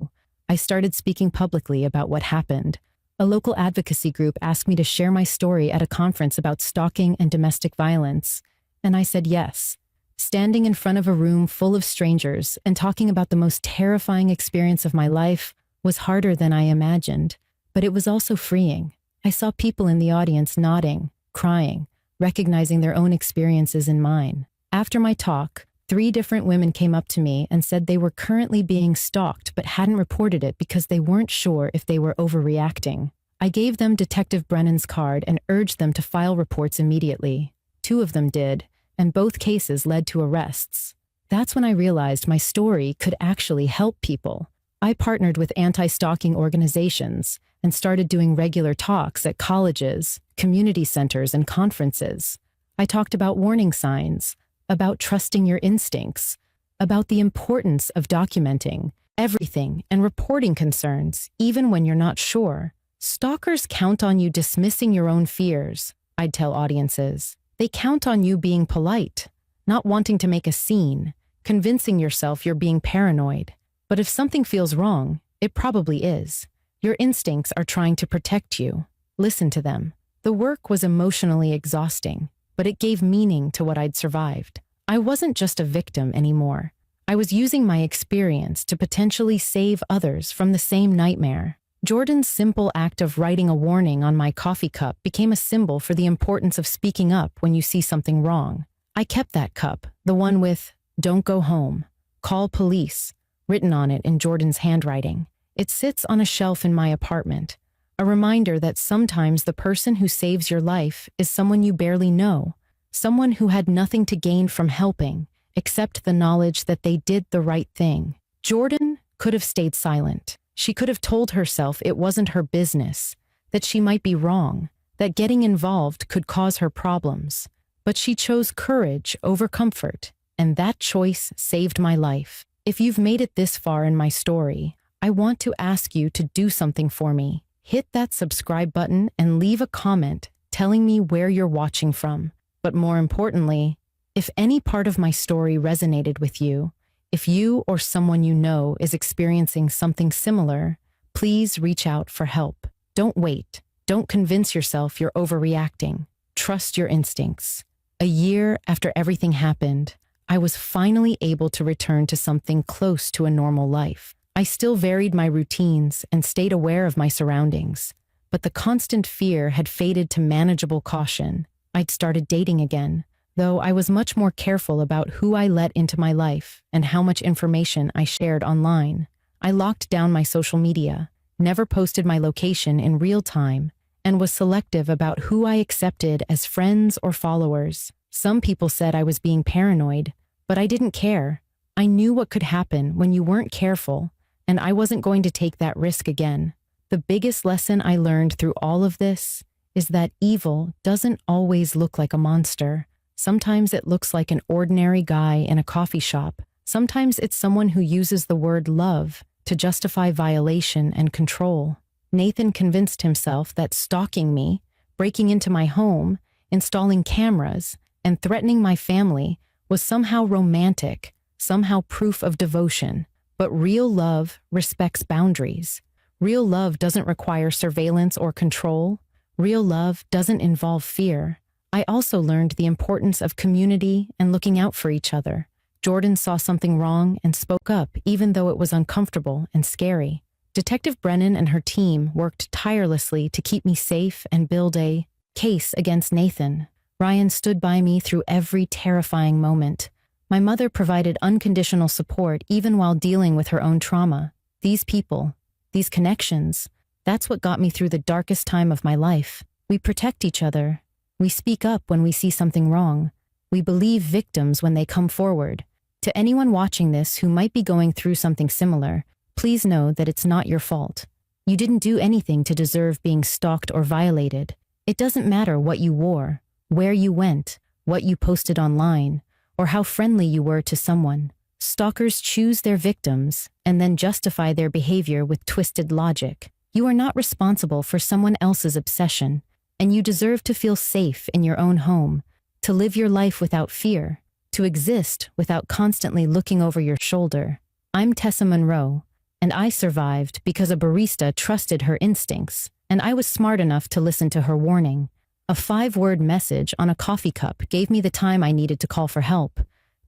I started speaking publicly about what happened. A local advocacy group asked me to share my story at a conference about stalking and domestic violence, and I said yes. Standing in front of a room full of strangers and talking about the most terrifying experience of my life was harder than I imagined, but it was also freeing. I saw people in the audience nodding, crying, recognizing their own experiences in mine. After my talk, 3 different women came up to me and said they were currently being stalked but hadn't reported it because they weren't sure if they were overreacting. I gave them Detective Brennan's card and urged them to file reports immediately. 2 of them did, and both cases led to arrests. That's when I realized my story could actually help people. I partnered with anti-stalking organizations and started doing regular talks at colleges, community centers, and conferences. I talked about warning signs, about trusting your instincts, about the importance of documenting everything and reporting concerns, even when you're not sure. Stalkers count on you dismissing your own fears, I'd tell audiences. They count on you being polite, not wanting to make a scene, convincing yourself you're being paranoid. But if something feels wrong, it probably is. Your instincts are trying to protect you. Listen to them. The work was emotionally exhausting. but it gave meaning to what I'd survived. I wasn't just a victim anymore. I was using my experience to potentially save others from the same nightmare. Jordan's simple act of writing a warning on my coffee cup became a symbol for the importance of speaking up when you see something wrong. I kept that cup, the one with, "Don't go home, call police," written on it in Jordan's handwriting. It sits on a shelf in my apartment, a reminder that sometimes the person who saves your life is someone you barely know, someone who had nothing to gain from helping, except the knowledge that they did the right thing. Jordan could have stayed silent. She could have told herself it wasn't her business, that she might be wrong, that getting involved could cause her problems. But she chose courage over comfort, and that choice saved my life. If you've made it this far in my story, I want to ask you to do something for me. Hit that subscribe button and leave a comment telling me where you're watching from. But more importantly, if any part of my story resonated with you, if you or someone you know is experiencing something similar, please reach out for help. Don't wait. Don't convince yourself you're overreacting. Trust your instincts. A year after everything happened, I was finally able to return to something close to a normal life. I still varied my routines and stayed aware of my surroundings, but the constant fear had faded to manageable caution. I'd started dating again, though I was much more careful about who I let into my life and how much information I shared online. I locked down my social media, never posted my location in real time, and was selective about who I accepted as friends or followers. Some people said I was being paranoid, but I didn't care. I knew what could happen when you weren't careful, and I wasn't going to take that risk again. The biggest lesson I learned through all of this is that evil doesn't always look like a monster. Sometimes it looks like an ordinary guy in a coffee shop. Sometimes it's someone who uses the word love to justify violation and control. Nathan convinced himself that stalking me, breaking into my home, installing cameras, and threatening my family was somehow romantic, somehow proof of devotion. But real love respects boundaries. Real love doesn't require surveillance or control. Real love doesn't involve fear. I also learned the importance of community and looking out for each other. Jordan saw something wrong and spoke up, even though it was uncomfortable and scary. Detective Brennan and her team worked tirelessly to keep me safe and build a case against Nathan. Ryan stood by me through every terrifying moment. My mother provided unconditional support even while dealing with her own trauma. These people, these connections, that's what got me through the darkest time of my life. We protect each other. We speak up when we see something wrong. We believe victims when they come forward. To anyone watching this who might be going through something similar, please know that it's not your fault. You didn't do anything to deserve being stalked or violated. It doesn't matter what you wore, where you went, what you posted online, or how friendly you were to someone. Stalkers choose their victims and then justify their behavior with twisted logic. You are not responsible for someone else's obsession, and you deserve to feel safe in your own home, to live your life without fear, to exist without constantly looking over your shoulder. I'm Tessa Monroe, and I survived because a barista trusted her instincts, and I was smart enough to listen to her warning. A 5-word message on a coffee cup gave me the time I needed to call for help,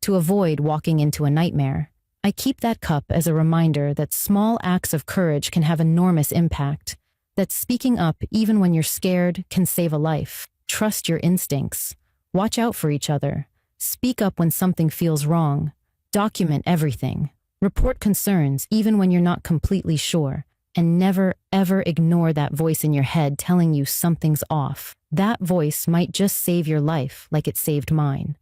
to avoid walking into a nightmare. I keep that cup as a reminder that small acts of courage can have enormous impact, that speaking up even when you're scared can save a life. Trust your instincts. Watch out for each other. Speak up when something feels wrong. Document everything. Report concerns even when you're not completely sure. And never, ever ignore that voice in your head telling you something's off. That voice might just save your life like it saved mine.